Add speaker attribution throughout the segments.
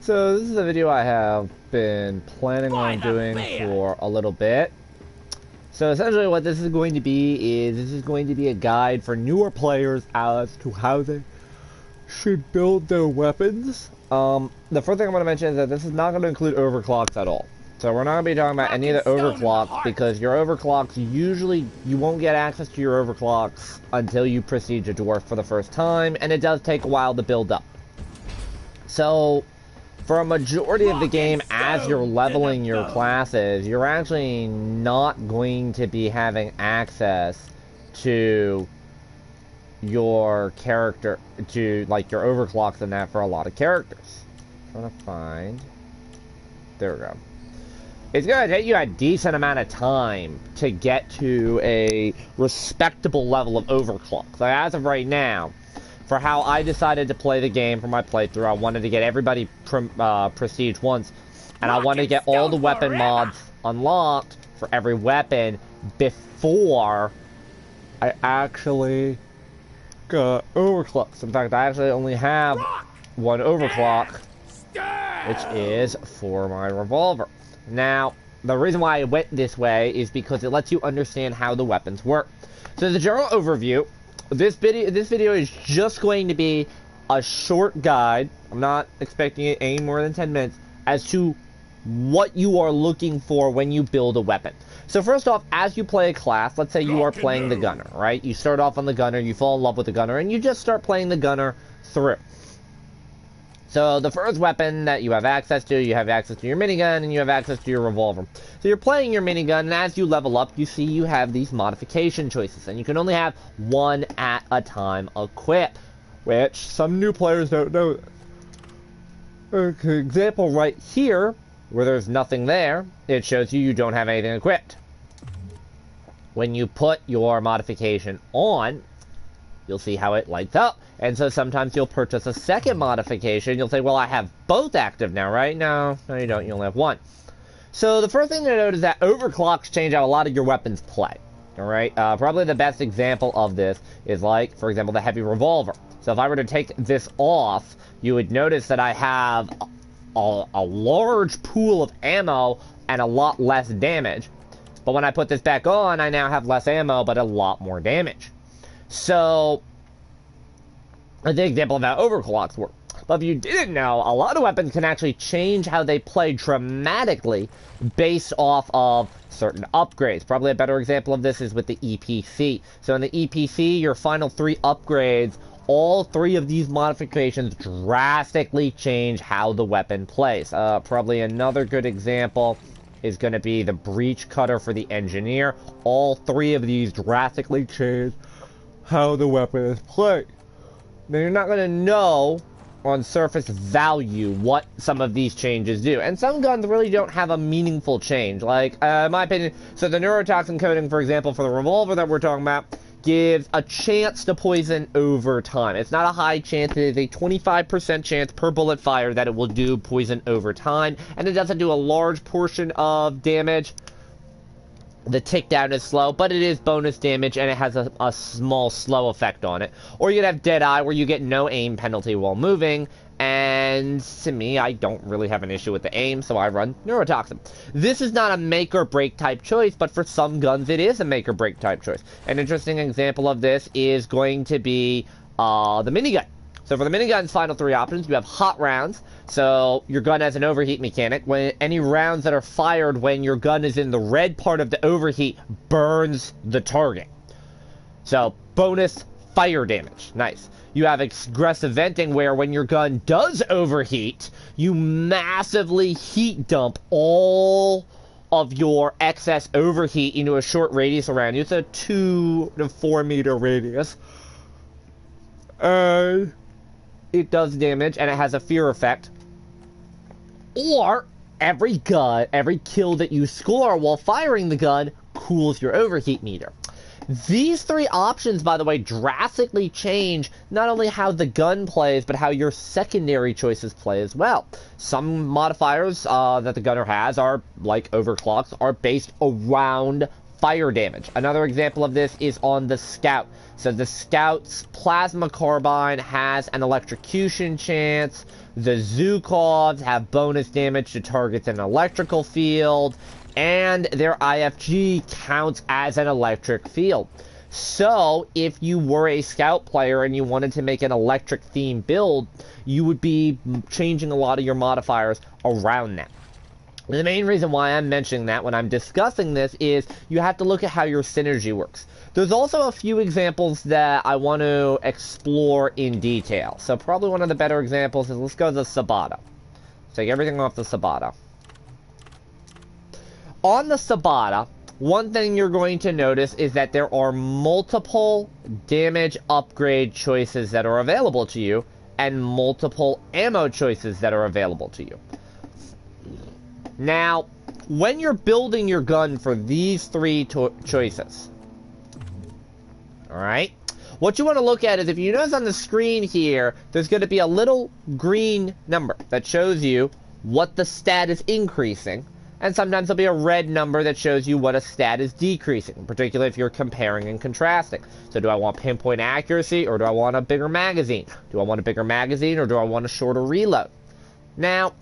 Speaker 1: So this is a video I have been planning on doing for a little bit. So essentially what this is going to be is this is going to be a guide for newer players as to how they should build their weapons. The first thing I'm going to mention is that this is not going to include overclocks at all. So we're not going to be talking about any of the overclocks because your overclocks, usually you won't get access to your overclocks until you prestige a dwarf for the first time, and it does take a while to build up. So for a majority of the game, as you're leveling your classes, you're actually not going to be having access to your character, to like your overclocks and that for a lot of characters. I'm trying to find, there we go. It's going to take you a decent amount of time to get to a respectable level of overclock. So as of right now, for how I decided to play the game for my playthrough, I wanted to get everybody prestige once, and I wanted to get all the weapon mods unlocked for every weapon before I actually got overclocks. In fact, I actually only have one overclock, which is for my revolver. Now, the reason why I went this way is because it lets you understand how the weapons work. So the general overview, this video is just going to be a short guide. I'm not expecting it any more than 10 minutes as to what you are looking for when you build a weapon. So first off, as you play a class, let's say you are playing the gunner, right? You start off on the gunner, you fall in love with the gunner, and you just start playing the gunner through. So the first weapon that you have access to your minigun, and you have access to your revolver. So you're playing your minigun, and as you level up, you see you have these modification choices, and you can only have one at a time equipped, which some new players don't know. Example right here, where there's nothing there, it shows you don't have anything equipped. When you put your modification on, you'll see how it lights up. And so sometimes you'll purchase a second modification. You'll say, well, I have both active now, right? No, you don't. You only have one. So the first thing to note is that overclocks change how a lot of your weapons play. All right? Probably the best example of this is like, for example, the heavy revolver. So if I were to take this off, you would notice that I have a large pool of ammo and a lot less damage. But when I put this back on, I now have less ammo, but a lot more damage. So the example of how overclocks work. But if you didn't know, a lot of weapons can actually change how they play dramatically based off of certain upgrades. Probably a better example of this is with the EPC. So in the EPC, your final 3 upgrades, all 3 of these modifications drastically change how the weapon plays. Probably another good example is going to be the breach cutter for the engineer. All 3 of these drastically change how the weapon is played. Now, you're not going to know on surface value what some of these changes do. And some guns really don't have a meaningful change. Like, in my opinion, so the neurotoxin coating, for example, for the revolver that we're talking about, gives a chance to poison over time. It's not a high chance. It is a 25% chance per bullet fire that it will do poison over time. And it doesn't do a large portion of damage. The tick down is slow, but it is bonus damage, and it has a small slow effect on it. Or you could have Deadeye, where you get no aim penalty while moving, and to me, I don't really have an issue with the aim, so I run Neurotoxin. This is not a make-or-break type choice, but for some guns, it is a make-or-break type choice. An interesting example of this is going to be the minigun. So for the minigun's final 3 options, you have hot rounds. So your gun has an overheat mechanic. When any rounds that are fired when your gun is in the red part of the overheat burns the target. So bonus fire damage. Nice. You have aggressive venting, where when your gun does overheat, you massively heat dump all of your excess overheat into a short radius around you. It's a 2 to 4 meter radius. It does damage, and it has a fear effect. Or, every kill that you score while firing the gun cools your overheat meter. These 3 options, by the way, drastically change not only how the gun plays, but how your secondary choices play as well. Some modifiers that the gunner has are, like overclocks, are based around fire damage. Another example of this is on the Scout. So the Scout's Plasma Carbine has an electrocution chance. The Zhukovs have bonus damage to targets in an electrical field. And their IFG counts as an electric field. So, if you were a Scout player and you wanted to make an electric theme build, you would be changing a lot of your modifiers around that. The main reason why I'm mentioning that when I'm discussing this is you have to look at how your synergy works. There's also a few examples that I want to explore in detail. So probably one of the better examples is, let's go to the Sabata. Take everything off the Sabata. On the Sabata, one thing you're going to notice is that there are multiple damage upgrade choices that are available to you, and multiple ammo choices that are available to you. Now, when you're building your gun for these three choices, alright, what you want to look at is, if you notice on the screen here, there's going to be a little green number that shows you what the stat is increasing. And sometimes there'll be a red number that shows you what a stat is decreasing, particularly if you're comparing and contrasting. So do I want pinpoint accuracy, or do I want a bigger magazine? Do I want a bigger magazine, or do I want a shorter reload? Now,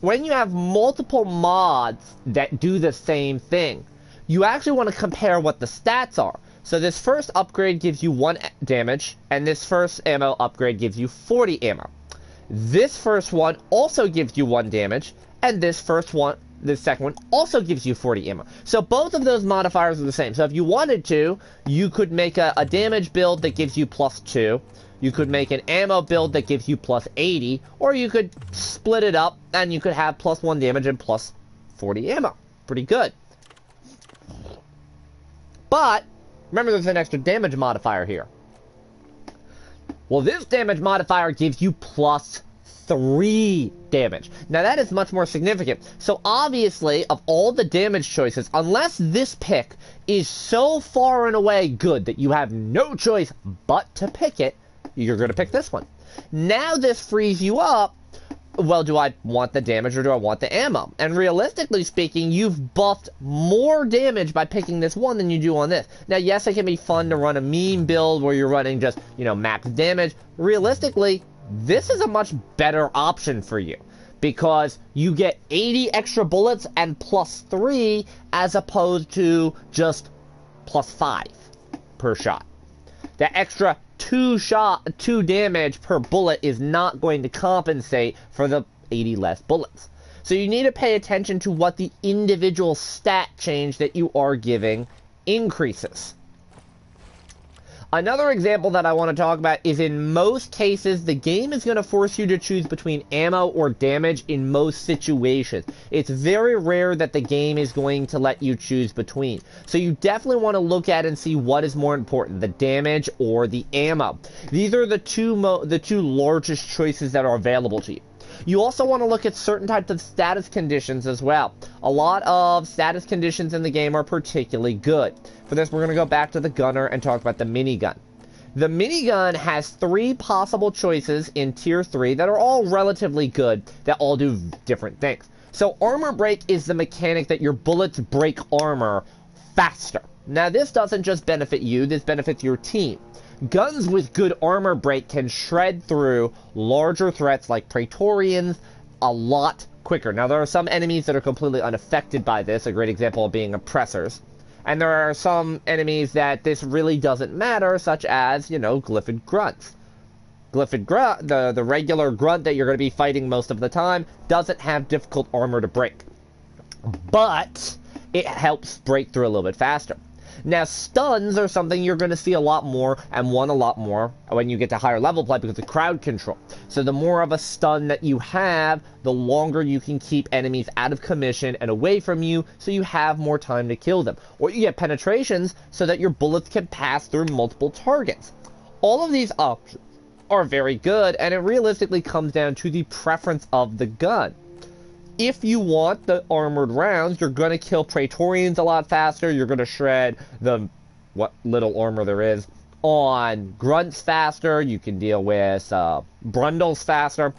Speaker 1: when you have multiple mods that do the same thing, you actually want to compare what the stats are. So this first upgrade gives you 1 damage, and this first ammo upgrade gives you 40 ammo. This first one also gives you 1 damage, and this second one also gives you 40 ammo. So both of those modifiers are the same. So if you wanted to, you could make a damage build that gives you +2. You could make an ammo build that gives you +80. Or you could split it up and you could have +1 damage and +40 ammo. Pretty good. But, remember there's an extra damage modifier here. Well, this damage modifier gives you +3 damage. Now that is much more significant. So obviously, of all the damage choices, unless this pick is so far and away good that you have no choice but to pick it, you're going to pick this one. Now this frees you up. Well, do I want the damage or do I want the ammo? And realistically speaking, you've buffed more damage by picking this one than you do on this. Now, yes, it can be fun to run a meme build where you're running just, max damage. Realistically, this is a much better option for you, because you get 80 extra bullets and +3 as opposed to just +5 per shot. That extra 2 damage per bullet is not going to compensate for the 80 less bullets. So you need to pay attention to what the individual stat change that you are giving increases. Another example that I want to talk about is, in most cases, the game is going to force you to choose between ammo or damage in most situations. It's very rare that the game is going to let you choose between. So you definitely want to look at and see what is more important, the damage or the ammo. These are the two largest choices that are available to you. You also want to look at certain types of status conditions as well. A lot of status conditions in the game are particularly good. For this, we're going to go back to the gunner and talk about the minigun. The minigun has 3 possible choices in Tier 3 that are all relatively good, that all do different things. So armor break is the mechanic that your bullets break armor faster. Now this doesn't just benefit you, this benefits your team. Guns with good armor break can shred through larger threats like Praetorians a lot quicker. Now, there are some enemies that are completely unaffected by this, a great example of being oppressors. And there are some enemies that this really doesn't matter, such as, Glyphid Grunts. Glyphid Grunt, the regular grunt that you're going to be fighting most of the time, doesn't have difficult armor to break. But it helps break through a little bit faster. Now, stuns are something you're going to see a lot more and want a lot more when you get to higher level play because of crowd control. So the more of a stun that you have, the longer you can keep enemies out of commission and away from you, so you have more time to kill them. Or you get penetrations so that your bullets can pass through multiple targets. All of these options are very good, and it realistically comes down to the preference of the gun. If you want the armored rounds, you're going to kill Praetorians a lot faster. You're going to shred what little armor there is on grunts faster. You can deal with Brundles faster.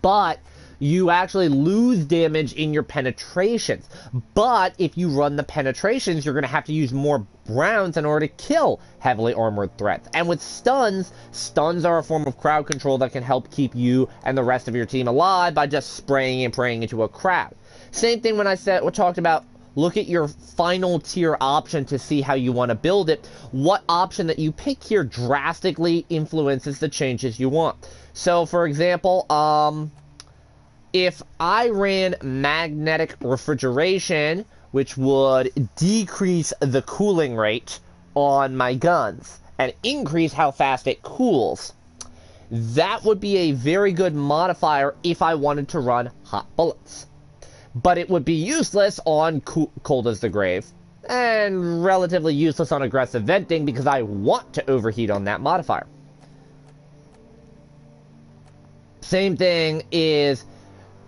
Speaker 1: But you actually lose damage in your penetrations. But if you run the penetrations, you're going to have to use more rounds in order to kill heavily armored threats. And with stuns, stuns are a form of crowd control that can help keep you and the rest of your team alive by just spraying and praying into a crowd. Same thing when we talked about look at your final tier option to see how you want to build it. What option that you pick here drastically influences the changes you want. So, for example, if I ran magnetic refrigeration, which would decrease the cooling rate on my guns and increase how fast it cools, that would be a very good modifier if I wanted to run hot bullets. But it would be useless on cold as the grave, and relatively useless on aggressive venting because I want to overheat on that modifier. Same thing is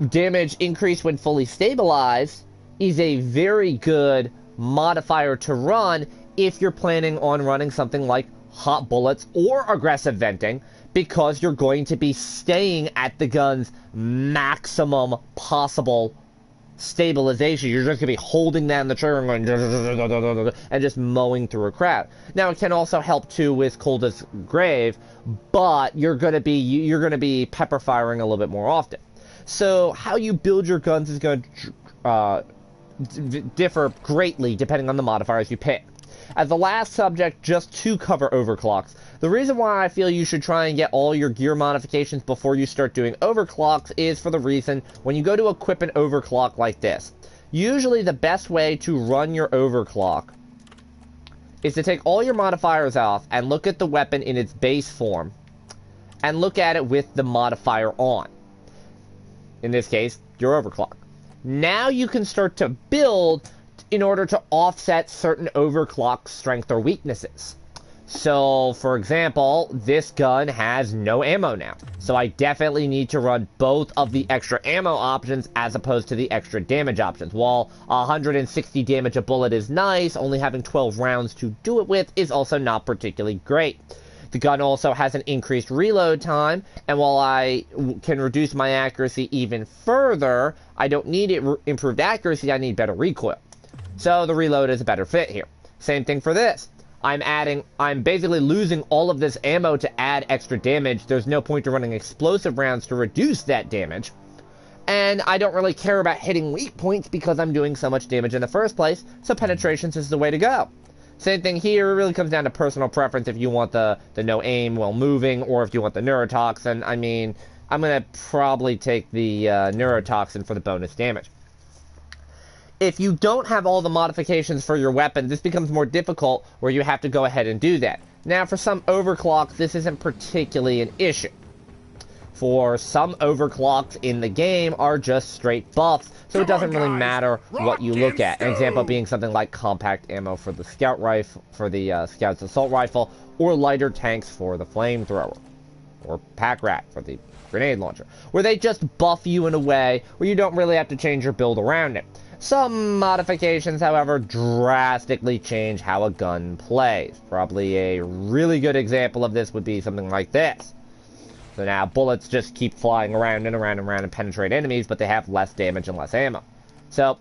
Speaker 1: damage increase when fully stabilized is a very good modifier to run if you're planning on running something like hot bullets or aggressive venting, because you're going to be staying at the gun's maximum possible stabilization. You're just going to be holding down the trigger and going and just mowing through a crowd. Now, it can also help too with cold as grave, but you're going to be pepper firing a little bit more often. So how you build your guns is going to differ greatly depending on the modifiers you pick. As the last subject, just to cover overclocks, the reason why I feel you should try and get all your gear modifications before you start doing overclocks is for the reason, when you go to equip an overclock like this, usually the best way to run your overclock is to take all your modifiers off and look at the weapon in its base form, and look at it with the modifier on. In this case, your overclock. Now you can start to build in order to offset certain overclock strength or weaknesses. So, for example, this gun has no ammo now. So I definitely need to run both of the extra ammo options as opposed to the extra damage options. While 160 damage a bullet is nice, only having 12 rounds to do it with is also not particularly great. The gun also has an increased reload time, and while I can reduce my accuracy even further, I don't need improved accuracy, I need better recoil. So the reload is a better fit here. Same thing for this. I'm basically losing all of this ammo to add extra damage. There's no point to running explosive rounds to reduce that damage. And I don't really care about hitting weak points because I'm doing so much damage in the first place, so penetrations is the way to go. Same thing here, it really comes down to personal preference if you want the no aim while moving, or if you want the neurotoxin. I mean, I'm going to probably take the neurotoxin for the bonus damage. If you don't have all the modifications for your weapon, this becomes more difficult where you have to go ahead and do that. Now, for some overclocks, this isn't particularly an issue. For some overclocks in the game are just straight buffs, so it doesn't really matter what you look at. An example being something like compact ammo for the scout rifle, for the scout's assault rifle, or lighter tanks for the flamethrower, or pack rat for the grenade launcher, where they just buff you in a way where you don't really have to change your build around it. Some modifications, however, drastically change how a gun plays. Probably a really good example of this would be something like this. So now bullets just keep flying around and around and around and penetrate enemies, but they have less damage and less ammo. So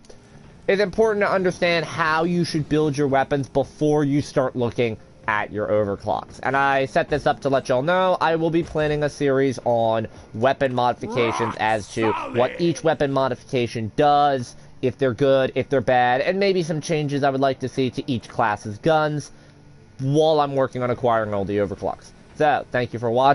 Speaker 1: it's important to understand how you should build your weapons before you start looking at your overclocks. And I set this up to let y'all know I will be planning a series on weapon modifications as to what each weapon modification does, if they're good, if they're bad, and maybe some changes I would like to see to each class's guns while I'm working on acquiring all the overclocks. So, thank you for watching.